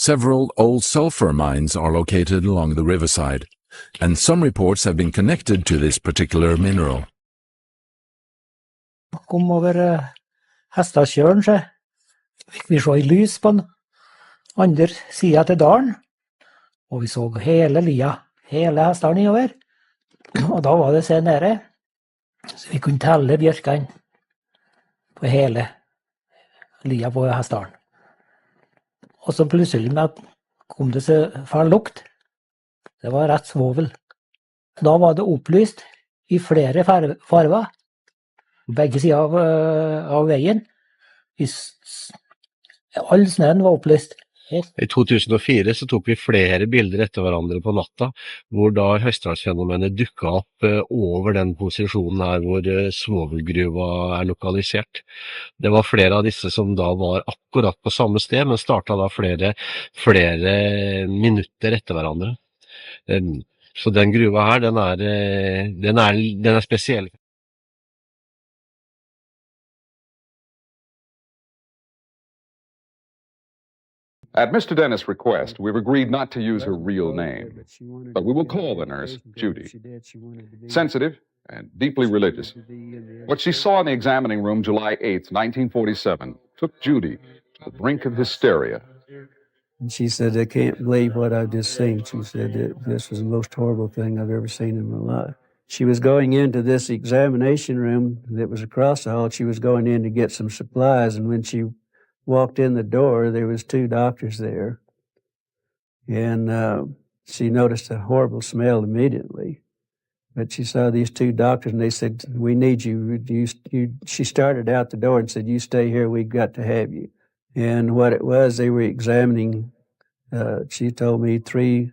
Several old sulfur mines are located along the riverside, and some reports have been connected to this particular mineral. Kom over Hestakjøren, så fikk vi se lys på den andre siden til dalen, og vi så hele lia, hele Hestdalen nedover, og da var det se nede, så vi kunne telle bjørkene på hele lia på Hestdalen. Og så plutselig kom det så fæl lukt. Det var rett svovel. Da var det opplyst i flere farver, begge sider av veien. All snøen var opplyst. I 2004 så tok vi flere bilder etter hverandre på natta, hvor da høyesterettsfenomenet dukket opp over den posisjonen her hvor svovelgruva er lokalisert. Det var flere av disse som da var akkurat på samme sted, men startet da flere minutter etter hverandre. Så den gruva her, den er spesiell. At Mr. Dennis' request, we've agreed not to use her real name, but we will call the nurse Judy. Sensitive and deeply religious. What she saw in the examining room July 8th, 1947, took Judy to the brink of hysteria. And she said, I can't believe what I've just seen. She said, this was the most horrible thing I've ever seen in my life. She was going into this examination room that was across the hall. She was going in to get some supplies, and when she walked in the door, there was two doctors there, and she noticed a horrible smell immediately. But she saw these two doctors, and they said, we need you. She started out the door and said, you stay here, we've got to have you. And what it was, they were examining, she told me, 3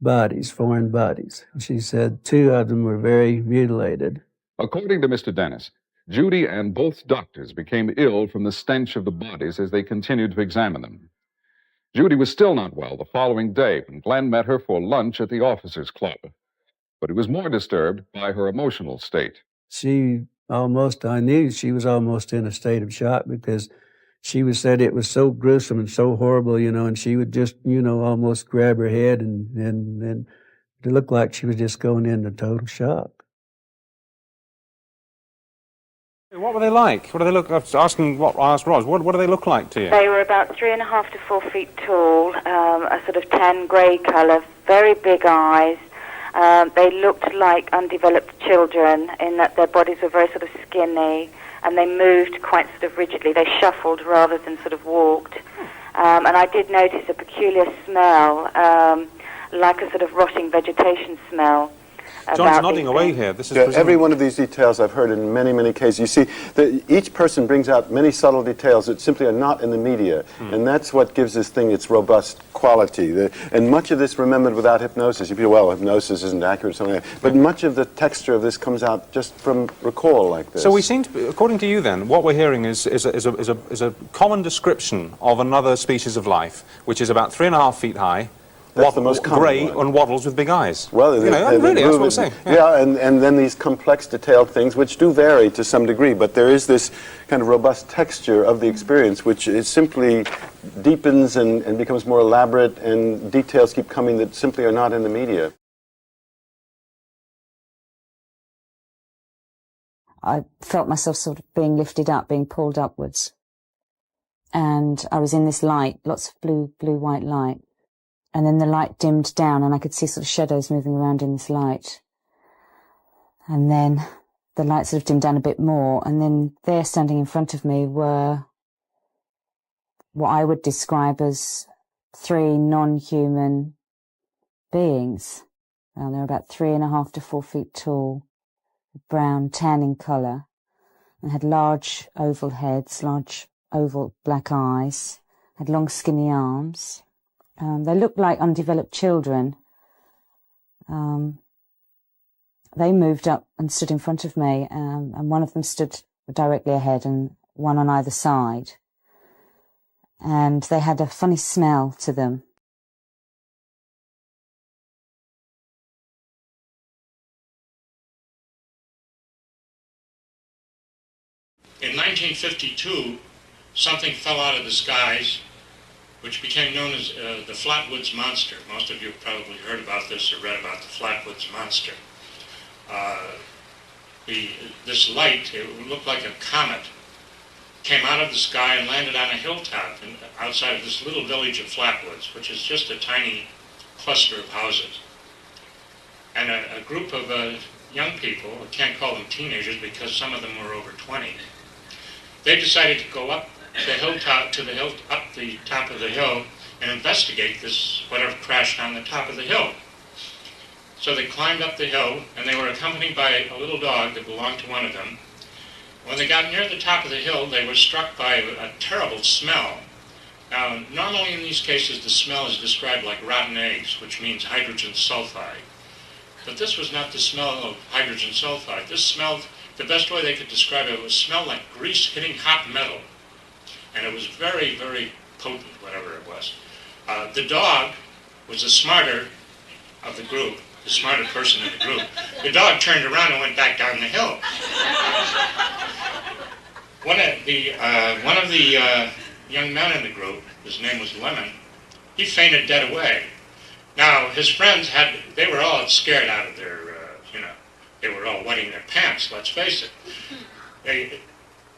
bodies, foreign bodies. She said 2 of them were very mutilated. According to Mr. Dennis, Judy and both doctors became ill from the stench of the bodies as they continued to examine them. Judy was still not well the following day when Glenn met her for lunch at the Officers' Club. But he was more disturbed by her emotional state. I knew she was almost in a state of shock because she said it was so gruesome and so horrible, and she would just, almost grab her head and it looked like she was just going into total shock. What were they like? What do they look? I was asking what I asked Roz. What do they look like to you? They were about 3.5 to 4 feet tall, a sort of tan grey colour, very big eyes. They looked like undeveloped children in that their bodies were very sort of skinny, and they moved quite sort of rigidly. They shuffled rather than sort of walked. And I did notice a peculiar smell, like a sort of rotting vegetation smell. John's nodding away here. This is every one of these details I've heard in many, many cases. You see, each person brings out many subtle details that simply are not in the media, and that's what gives this thing its robust quality. And much of this remembered without hypnosis. You feel, well, hypnosis isn't accurate or something like that. But much of the texture of this comes out just from recall like this. So we seem to be, according to you then, what we're hearing is a common description of another species of life, which is about 3.5 feet high, That's the most common grey one. And waddles with big eyes. Well, really, that's what I'm saying. Yeah, and then these complex, detailed things, which do vary to some degree, but there is this kind of robust texture of the experience, which is simply deepens and becomes more elaborate, and details keep coming that simply are not in the media. I felt myself sort of being lifted up, being pulled upwards. And I was in this light, lots of blue-white light. And then the light dimmed down and I could see sort of shadows moving around in this light. And then the light sort of dimmed down a bit more. And then there standing in front of me were what I would describe as 3 non-human beings. Well, they're about 3.5 to 4 feet tall, brown, tan in colour, and had large oval heads, large oval black eyes, had long skinny arms. They looked like undeveloped children. They moved up and stood in front of me, and one of them stood directly ahead and one on either side. And they had a funny smell to them. In 1952, something fell out of the skies which became known as the Flatwoods Monster. Most of you have probably heard about this or read about the Flatwoods Monster. This light, it looked like a comet, came out of the sky and landed on a hilltop outside of this little village of Flatwoods, which is just a tiny cluster of houses. And a group of young people, I can't call them teenagers because some of them were over 20, they decided to go up the hilltop up the top of the hill and investigate this whatever crashed on the top of the hill. So they climbed up the hill, and they were accompanied by a little dog that belonged to one of them. When they got near the top of the hill, they were struck by a terrible smell. Now, normally in these cases, the smell is described like rotten eggs, which means hydrogen sulfide. But this was not the smell of hydrogen sulfide. This smelled, the best way they could describe it, smelled like grease hitting hot metal. And it was very, very potent, whatever it was. The dog was the smarter of the group, the smarter person in the group. The dog turned around and went back down the hill. One of the young men in the group, his name was Lemon, he fainted dead away. Now, his friends they were all scared out of their, they were all wetting their pants, let's face it.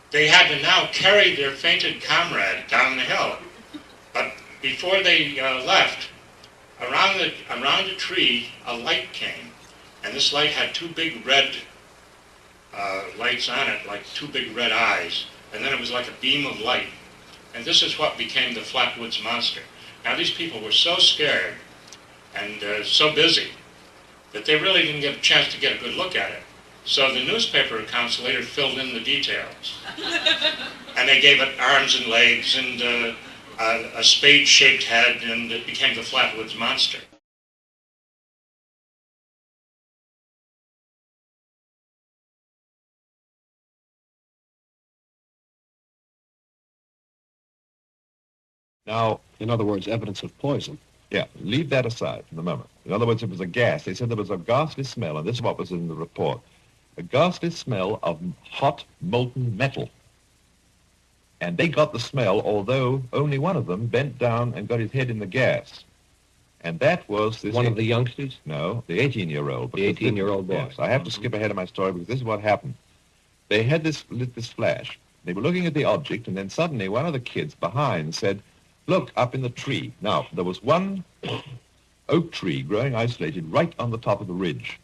They had to now carry their fainted comrade down the hill. But before they left, around the tree, a light came. And this light had two big red lights on it, like two big red eyes. And then it was like a beam of light. And this is what became the Flatwoods Monster. Now, these people were so scared and so busy that they really didn't get a chance to get a good look at it. So the newspaper accounts later filled in the details. And they gave it arms and legs and a spade-shaped head, and it became the Flatwoods Monster. Now, in other words, evidence of poison. Yeah, leave that aside for the moment. In other words, it was a gas. They said there was a ghastly smell, and this is what was in the report. A ghastly smell of hot, molten metal. And they got the smell, although only one of them bent down and got his head in the gas. And that was this... One of the youngsters? No, the 18-year-old. The 18-year-old boy. Yes, I have to skip ahead of my story because this is what happened. They had lit this flash. They were looking at the object, and then suddenly one of the kids behind said, "Look, up in the tree." Now, there was one oak tree growing isolated right on the top of the ridge.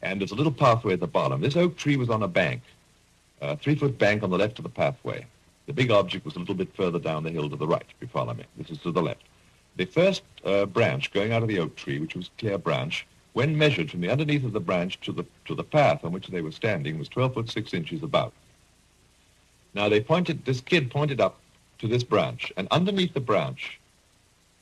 And there's a little pathway at the bottom. This oak tree was on a bank, a 3-foot bank on the left of the pathway. The big object was a little bit further down the hill to the right, if you follow me. This is to the left. The first branch going out of the oak tree, which was a clear branch, when measured from the underneath of the branch to the path on which they were standing, was 12 foot 6 inches about. Now, this kid pointed up to this branch, and underneath the branch,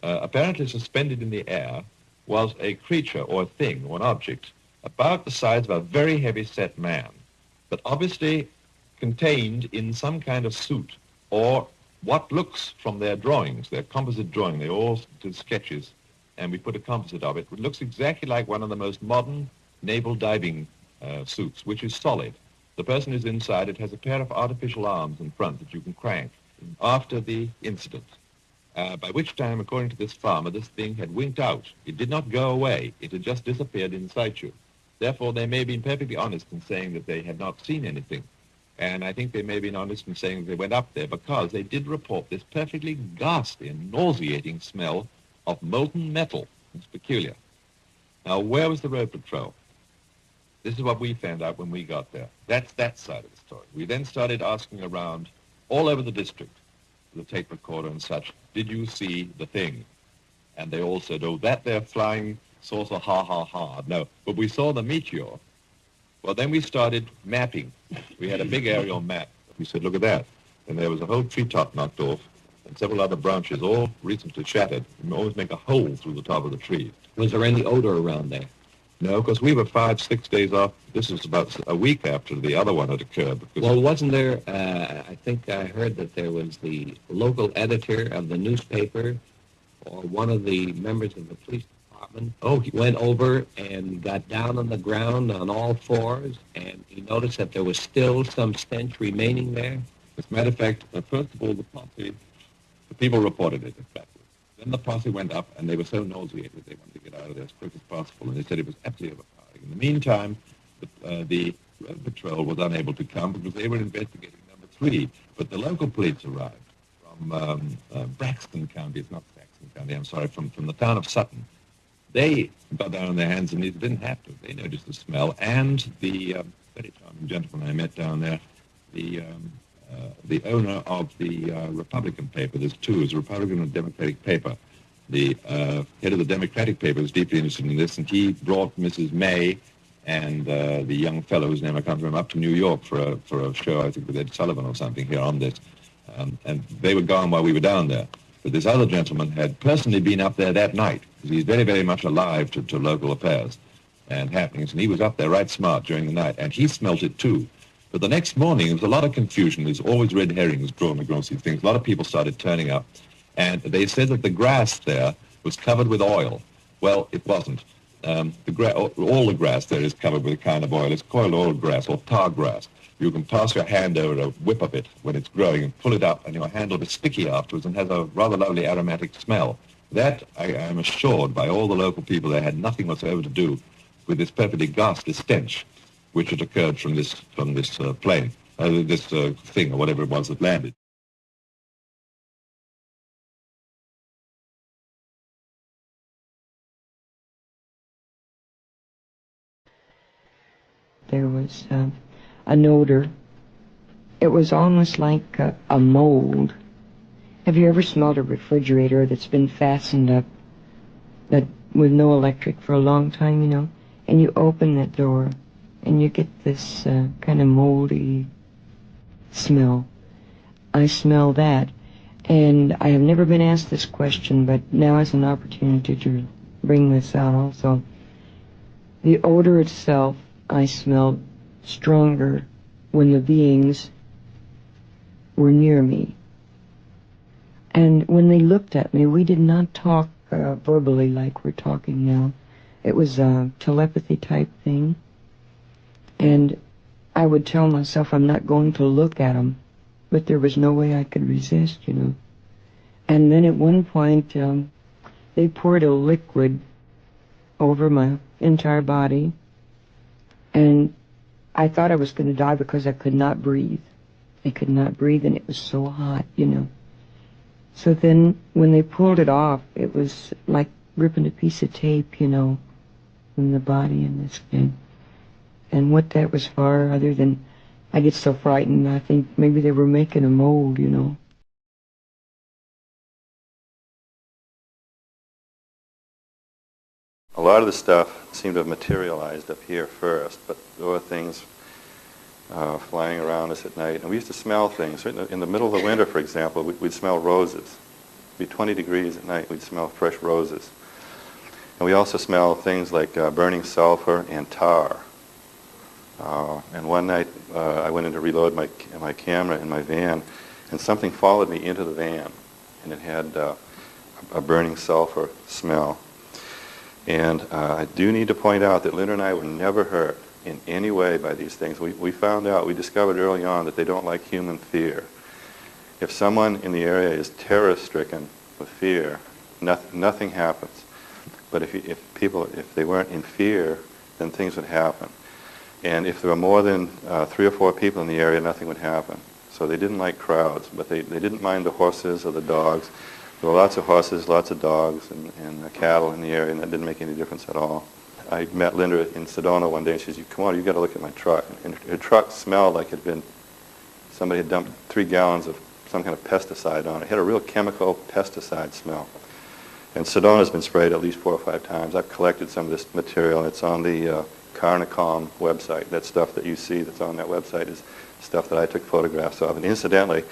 apparently suspended in the air, was a creature or a thing or an object about the size of a very heavy-set man, but obviously contained in some kind of suit, or what looks from their drawings, their composite drawing, they all did sketches, and we put a composite of it. It looks exactly like one of the most modern naval diving suits, which is solid. The person who's inside it has a pair of artificial arms in front that you can crank after the incident, by which time, according to this farmer, this thing had winked out. It did not go away. It had just disappeared in situ. Therefore, they may have been perfectly honest in saying that they had not seen anything. And I think they may have been honest in saying that they went up there because they did report this perfectly ghastly and nauseating smell of molten metal. It's peculiar. Now, where was the road patrol? This is what we found out when we got there. That's that side of the story. We then started asking around all over the district, the tape recorder and such, did you see the thing? And they all said, oh, that there flying saucer, ha, ha, ha. No, but we saw the meteor. Well, then we started mapping. We had a big aerial map. We said, look at that. And there was a whole treetop knocked off and several other branches, all recently shattered. You always make a hole through the top of the tree. Was there any odor around there? No, because we were 5-6 days off. This was about a week after the other one had occurred. Well, wasn't there, I think I heard that there was the local editor of the newspaper or one of the members of the police department. Oh, he went over and got down on the ground on all fours, and he noticed that there was still some stench remaining there. As a matter of fact, first of all, the People reported it at Blackwood. Then the posse went up, and they were so nauseated they wanted to get out of there as quick as possible, and they said it was absolutely overpowering. In the meantime, the road patrol was unable to come because they were investigating number 3, but the local police arrived from Braxton County. It's not Braxton County, I'm sorry, from the town of Sutton. They got down on their hands and knees. Didn't have to. They noticed the smell, and the very charming gentleman I met down there, the owner of the Republican paper. There's two. It's a Republican and Democratic paper. The head of the Democratic paper was deeply interested in this, and he brought Mrs. May and the young fellow whose name I can't remember up to New York for a show, I think with Ed Sullivan or something here on this. And they were gone while we were down there. But this other gentleman had personally been up there that night, because he's very, very much alive to local affairs and happenings, and he was up there right smart during the night, and he smelt it too. But the next morning, there was a lot of confusion. There's always red herrings drawn across these things. A lot of people started turning up, and they said that the grass there was covered with oil. Well, it wasn't. All the grass there is covered with a kind of oil. It's coiled oil grass or tar grass. You can pass your hand over a whip of it when it's growing and pull it up, and your hand will be sticky afterwards and has a rather lovely aromatic smell. That, I am assured by all the local people, there had nothing whatsoever to do with this perfectly ghastly stench which had occurred from this plane, this thing or whatever it was that landed. There was an odor. It was almost like a mold. Have you ever smelled a refrigerator that's been fastened up that with no electric for a long time, you know? And you open that door and you get this kind of moldy smell. I smell that. And I have never been asked this question, but now is an opportunity to bring this out also. The odor itself, I smelled stronger when the beings were near me. And when they looked at me, we did not talk verbally like we're talking now. It was a telepathy type thing. And I would tell myself I'm not going to look at them, but there was no way I could resist, you know. And then at one point, they poured a liquid over my entire body, and I thought I was going to die because I could not breathe. I could not breathe, and it was so hot, you know. So then, when they pulled it off, it was like ripping a piece of tape, you know, from the body and this thing. And what that was for, other than I get so frightened, I think maybe they were making a mold, you know. A lot of the stuff seemed to have materialized up here first, but there were things flying around us at night. And we used to smell things. In the middle of the winter, for example, we'd smell roses. It'd be 20 degrees at night, we'd smell fresh roses. And we also smell things like burning sulfur and tar. And one night I went in to reload my camera in my van, and something followed me into the van, and it had a burning sulfur smell. And I do need to point out that Linda and I were never hurt in any way by these things. We found out, we discovered early on that they don't like human fear. If someone in the area is terror-stricken with fear, nothing happens. But if they weren't in fear, then things would happen. And if there were more than 3 or 4 people in the area, nothing would happen. So they didn't like crowds, but they didn't mind the horses or the dogs. There were lots of horses, lots of dogs, and cattle in the area, and that didn't make any difference at all. I met Linda in Sedona one day, and she said, "Come on, you got to look at my truck." And her truck smelled like somebody had dumped 3 gallons of some kind of pesticide on it. It had a real chemical pesticide smell. And Sedona's been sprayed at least 4 or 5 times. I've collected some of this material. It's on the Carnicom website. That stuff that you see that's on that website is stuff that I took photographs of. And incidentally,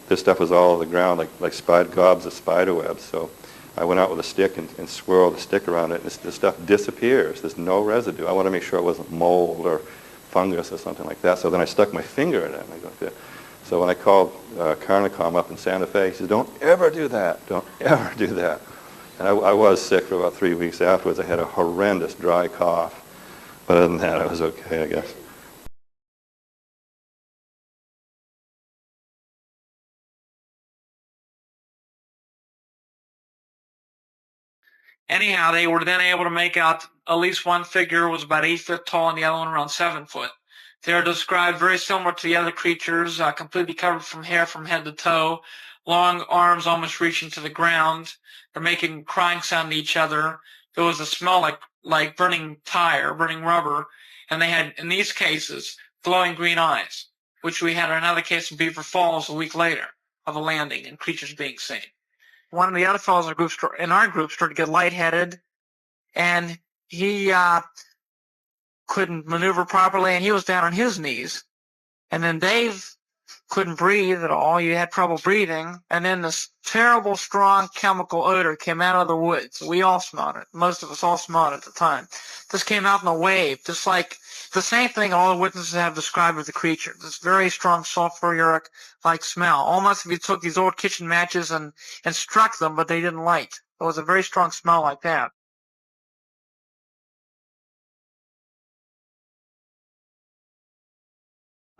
this stuff was all over the ground like gobs of spider webs. So I went out with a stick and swirled the stick around it, and this stuff disappears. There's no residue. I want to make sure it wasn't mold or fungus or something like that. So then I stuck my finger in it, and I go, so when I called Carnicom up in Santa Fe, he said, "Don't ever do that. Don't ever do that." And I was sick for about 3 weeks afterwards. I had a horrendous dry cough. But other than that, I was okay, I guess. Anyhow, they were then able to make out at least one figure was about 8 feet tall and the other one around 7 foot. They are described very similar to the other creatures, completely covered from hair from head to toe, long arms almost reaching to the ground. They're making crying sound to each other. There was a smell like burning tire, burning rubber, and they had, in these cases, glowing green eyes, which we had another case in Beaver Falls a week later of a landing and creatures being seen. One of the other fellows in our group started to get lightheaded, and he couldn't maneuver properly, and he was down on his knees. And then Dave couldn't breathe at all. You had trouble breathing. And then this terrible, strong chemical odor came out of the woods. We all smelled it. Most of us all smelled it at the time. This came out in a wave, just like the same thing all the witnesses have described with the creature. This very strong sulfuric-like smell. Almost if you took these old kitchen matches and struck them, but they didn't light. It was a very strong smell like that.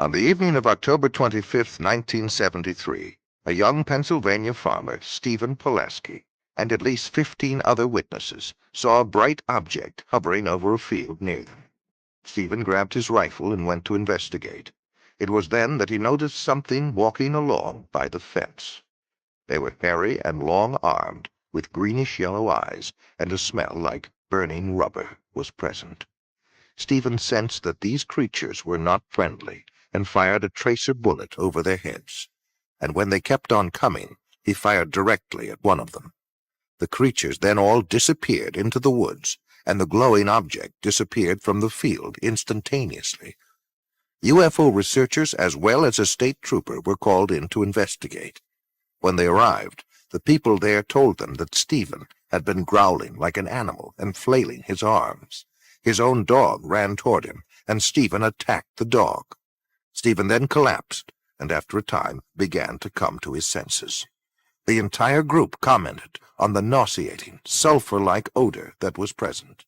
On the evening of October 25th, 1973, a young Pennsylvania farmer, Stephen Pulaski, and at least 15 other witnesses saw a bright object hovering over a field near them. Stephen grabbed his rifle and went to investigate. It was then that he noticed something walking along by the fence. They were hairy and long-armed, with greenish-yellow eyes, and a smell like burning rubber was present. Stephen sensed that these creatures were not friendly, and fired a tracer bullet over their heads. And when they kept on coming, he fired directly at one of them. The creatures then all disappeared into the woods, and the glowing object disappeared from the field instantaneously. UFO researchers as well as a state trooper were called in to investigate. When they arrived, the people there told them that Stephen had been growling like an animal and flailing his arms. His own dog ran toward him, and Stephen attacked the dog. Stephen then collapsed, and after a time began to come to his senses. The entire group commented on the nauseating, sulfur-like odor that was present.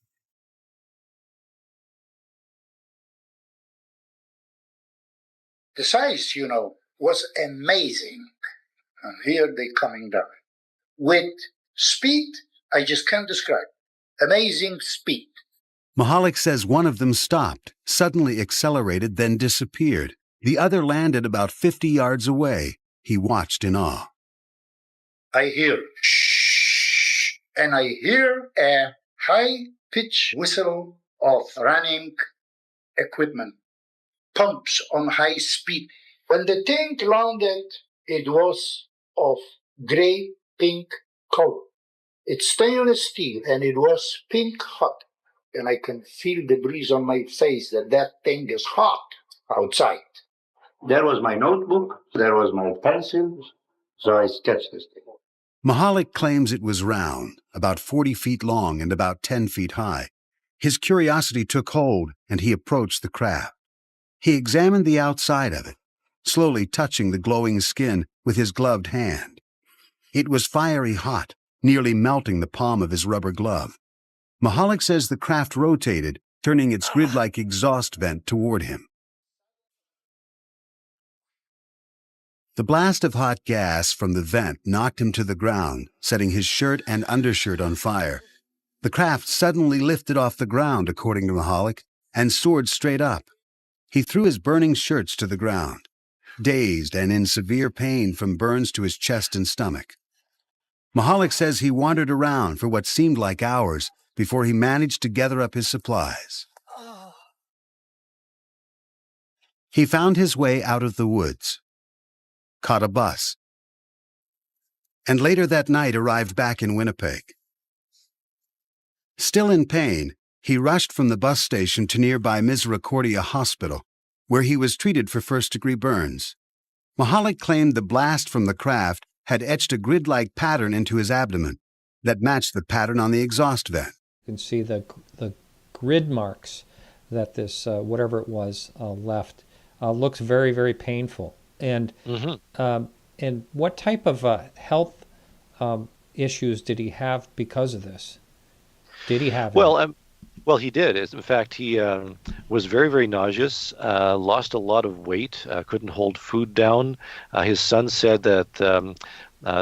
The size, was amazing. And here they coming down. With speed, I just can't describe. Amazing speed. Mahalik says one of them stopped, suddenly accelerated, then disappeared. The other landed about 50 yards away. He watched in awe. I hear shh, and I hear a high-pitched whistle of running equipment, pumps on high speed. When the thing landed, it was of gray-pink color. It's stainless steel, and it was pink hot. And I can feel the breeze on my face that thing is hot outside. There was my notebook, there was my pencils, so I sketched this thing. Mahalik claims it was round, about 40 feet long and about 10 feet high. His curiosity took hold, and he approached the craft. He examined the outside of it, slowly touching the glowing skin with his gloved hand. It was fiery hot, nearly melting the palm of his rubber glove. Mahalik says the craft rotated, turning its grid-like exhaust vent toward him. The blast of hot gas from the vent knocked him to the ground, setting his shirt and undershirt on fire. The craft suddenly lifted off the ground, according to Mahalik, and soared straight up. He threw his burning shirts to the ground, dazed and in severe pain from burns to his chest and stomach. Mahalik says he wandered around for what seemed like hours before he managed to gather up his supplies. He found his way out of the woods, caught a bus, and later that night arrived back in Winnipeg. Still in pain, he rushed from the bus station to nearby Misericordia Hospital, where he was treated for first-degree burns. Mahalik claimed the blast from the craft had etched a grid-like pattern into his abdomen that matched the pattern on the exhaust vent. You can see the grid marks that this, whatever it was, left. Looks very, very painful. And and what type of health issues did he have because of this? Did he have Well, he did. In fact, he was very, very nauseous, lost a lot of weight, couldn't hold food down. His son said that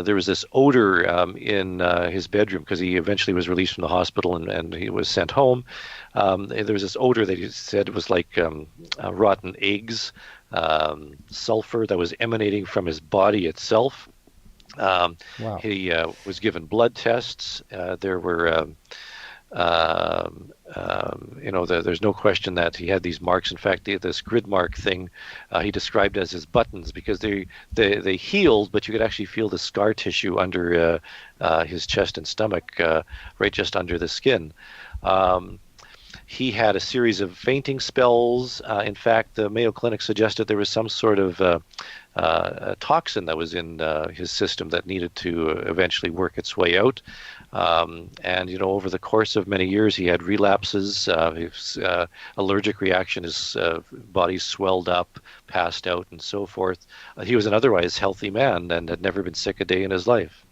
there was this odor in his bedroom because he eventually was released from the hospital and he was sent home. There was this odor that he said was like rotten eggs, sulfur that was emanating from his body itself. Wow. He was given blood tests. There were, there's no question that he had these marks. In fact, this grid mark thing he described as his buttons because they healed, but you could actually feel the scar tissue under his chest and stomach, right just under the skin. He had a series of fainting spells. In fact, the Mayo Clinic suggested there was some sort of a toxin that was in his system that needed to eventually work its way out. And over the course of many years, he had relapses. His allergic reaction, his body swelled up, passed out, and so forth. He was an otherwise healthy man and had never been sick a day in his life.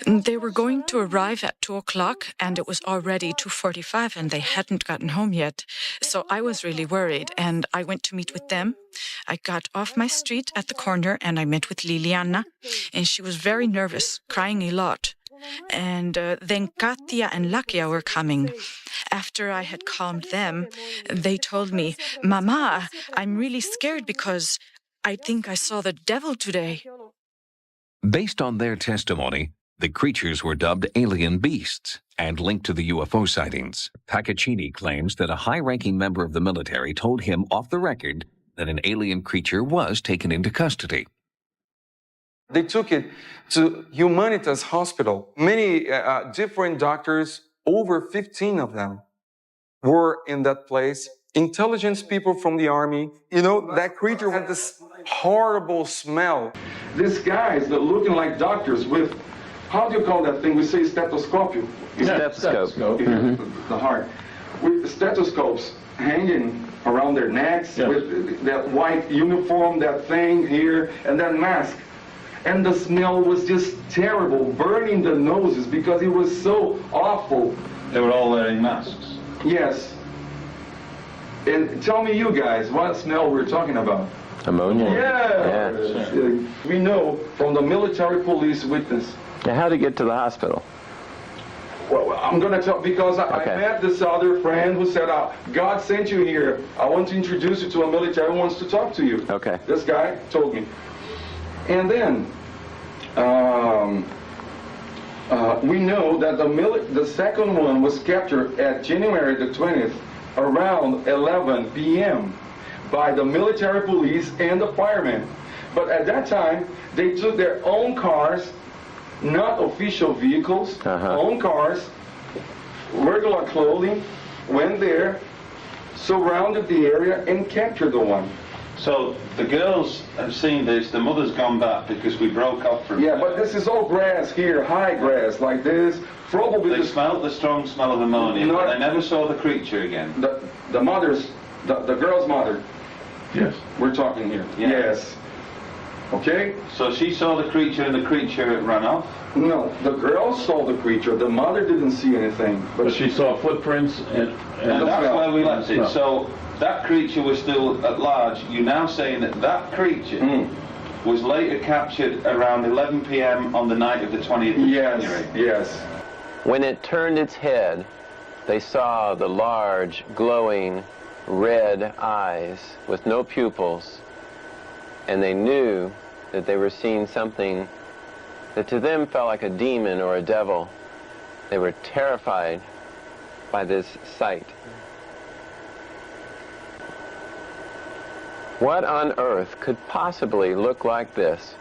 They were going to arrive at 2 o'clock and it was already 2:45 and they hadn't gotten home yet. So I was really worried and I went to meet with them. I got off my street at the corner and I met with Liliana and she was very nervous, crying a lot. And then Katya and Lakia were coming. After I had calmed them, they told me, "Mama, I'm really scared because I think I saw the devil today." Based on their testimony, the creatures were dubbed alien beasts and linked to the UFO sightings. Paccaccini claims that a high-ranking member of the military told him off the record that an alien creature was taken into custody. They took it to Humanitas Hospital. Many different doctors, over 15 of them, were in that place. Intelligence people from the army. That creature had this horrible smell. These guys that looking like doctors with, how do you call that thing? We say stethoscope. Stethoscope. The heart. With stethoscopes hanging around their necks, with that white uniform, that thing here, and that mask. And the smell was just terrible, burning the noses because it was so awful. They were all wearing masks. Yes. And tell me, you guys, what smell we're talking about? Ammonia. Yeah. We know from the military police witness. Now, how to get to the hospital? Well, I'm going to tell, because I met this other friend who said, God sent you here. I want to introduce you to a military who wants to talk to you. Okay. This guy told me. And then we know that the second one was captured at January the 20th around 11 p.m. by the military police and the firemen. But at that time, they took their own cars, not official vehicles, own cars, regular clothing, went there, surrounded the area, and captured the one. So the girls have seen this, the mother's gone back because we broke up from Yeah, but this is all grass here, high grass, like this. Probably they smelled the strong smell of ammonia, but they never saw the creature again. The mother's, the girl's mother. Yes. We're talking here. Yeah. Yes. Okay? So she saw the creature and the creature ran off? No, the girl saw the creature. The mother didn't see anything. But she saw footprints and that's where we left it. So that creature was still at large. You're now saying that that creature was later captured around 11 p.m. on the night of the 20th of January? Yes. When it turned its head, they saw the large, glowing, red eyes with no pupils, and they knew that they were seeing something that to them felt like a demon or a devil. They were terrified by this sight. What on earth could possibly look like this?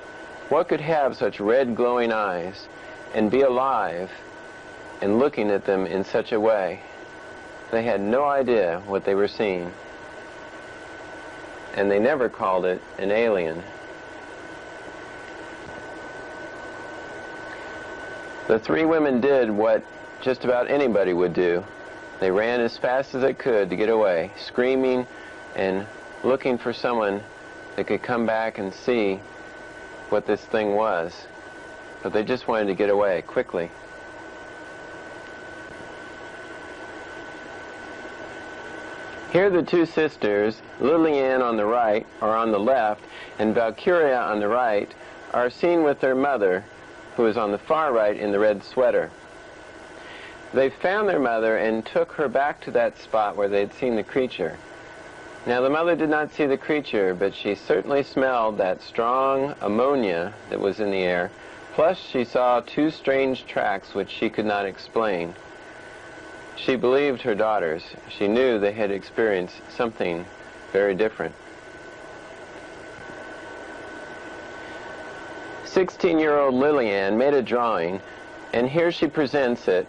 What could have such red glowing eyes and be alive and looking at them in such a way? They had no idea what they were seeing. And they never called it an alien. The three women did what just about anybody would do. They ran as fast as they could to get away, screaming and looking for someone that could come back and see what this thing was. But they just wanted to get away quickly. Here are the two sisters, Lillian on the right, or on the left, and Valkyria on the right, are seen with their mother, who is on the far right in the red sweater. They found their mother and took her back to that spot where they'd seen the creature. Now, the mother did not see the creature, but she certainly smelled that strong ammonia that was in the air, plus she saw two strange tracks which she could not explain. She believed her daughters. She knew they had experienced something very different. 16-year-old Lillian made a drawing, and here she presents it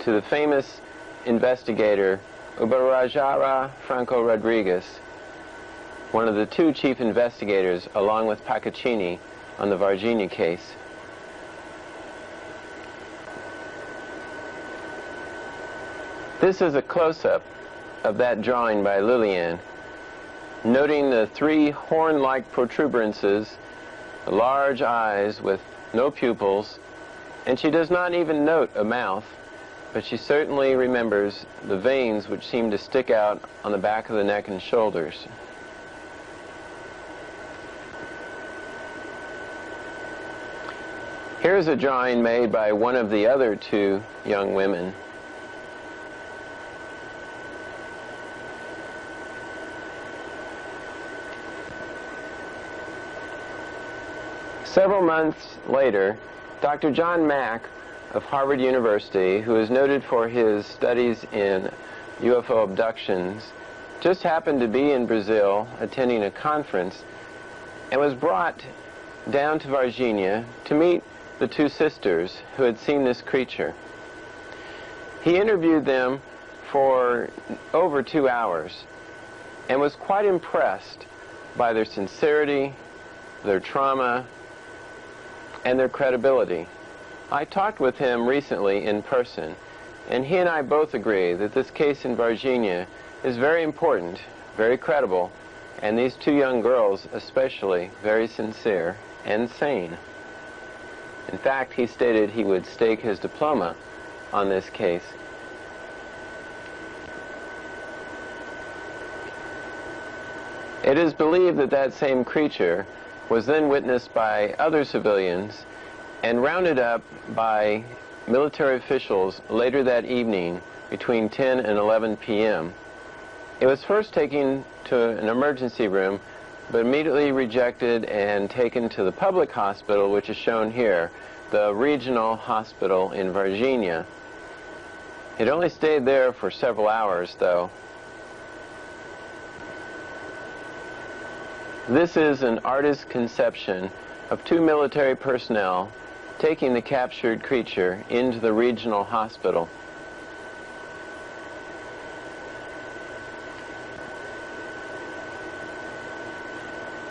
to the famous investigator Ubarajara Franco Rodriguez, one of the two chief investigators, along with Paccaccini, on the Varginha case. This is a close-up of that drawing by Lillian, noting the three horn-like protuberances, the large eyes with no pupils, and she does not even note a mouth, but she certainly remembers the veins which seem to stick out on the back of the neck and shoulders. Here's a drawing made by one of the other two young women. Several months later, Dr. John Mack of Harvard University, who is noted for his studies in UFO abductions, just happened to be in Brazil attending a conference and was brought down to Varginha to meet the two sisters who had seen this creature. He interviewed them for over 2 hours and was quite impressed by their sincerity, their trauma, and their credibility. I talked with him recently in person, and he and I both agree that this case in Varginha is very important, very credible, and these two young girls especially very sincere and sane. In fact, he stated he would stake his diploma on this case. It is believed that that same creature was then witnessed by other civilians and rounded up by military officials later that evening between 10 and 11 p.m. It was first taken to an emergency room, but immediately rejected and taken to the public hospital, which is shown here, the regional hospital in Varginha. It only stayed there for several hours, though. This is an artist's conception of two military personnel taking the captured creature into the regional hospital.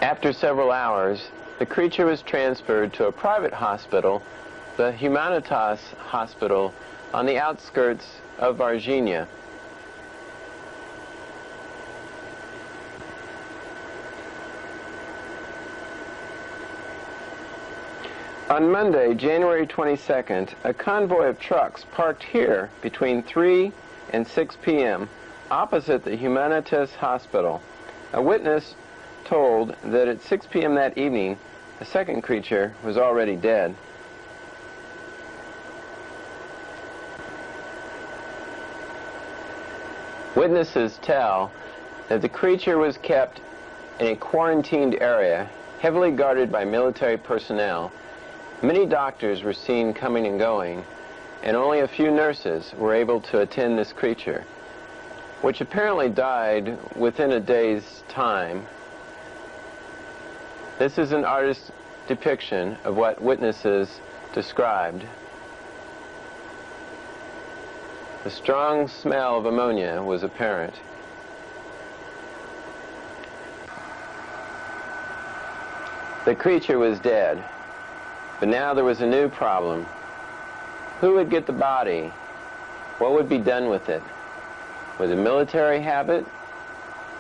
After several hours, the creature was transferred to a private hospital, the Humanitas Hospital, on the outskirts of Varginha. On Monday, January 22nd, a convoy of trucks parked here between 3 and 6 p.m. opposite the Humanitas Hospital. A witness told that at 6 p.m. that evening, the second creature was already dead. Witnesses tell that the creature was kept in a quarantined area, heavily guarded by military personnel. Many doctors were seen coming and going, and only a few nurses were able to attend this creature, which apparently died within a day's time. This is an artist's depiction of what witnesses described. The strong smell of ammonia was apparent. The creature was dead, but now there was a new problem. Who would get the body? What would be done with it? Would the military have it?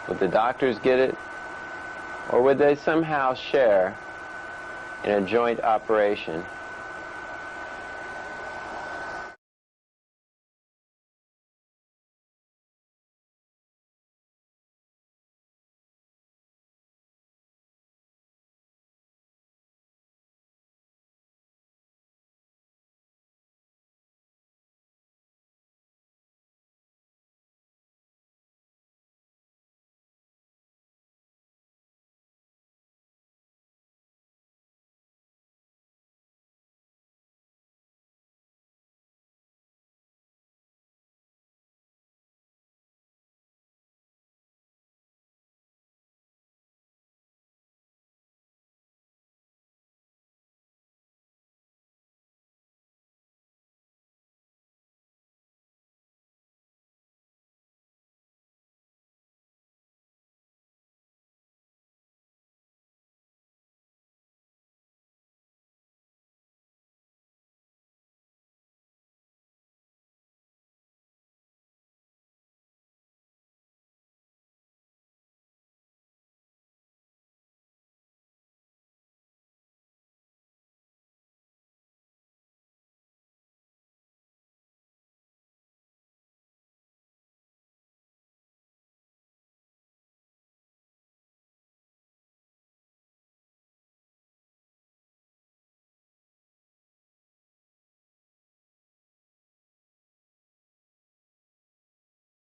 Would the doctors get it? Or would they somehow share in a joint operation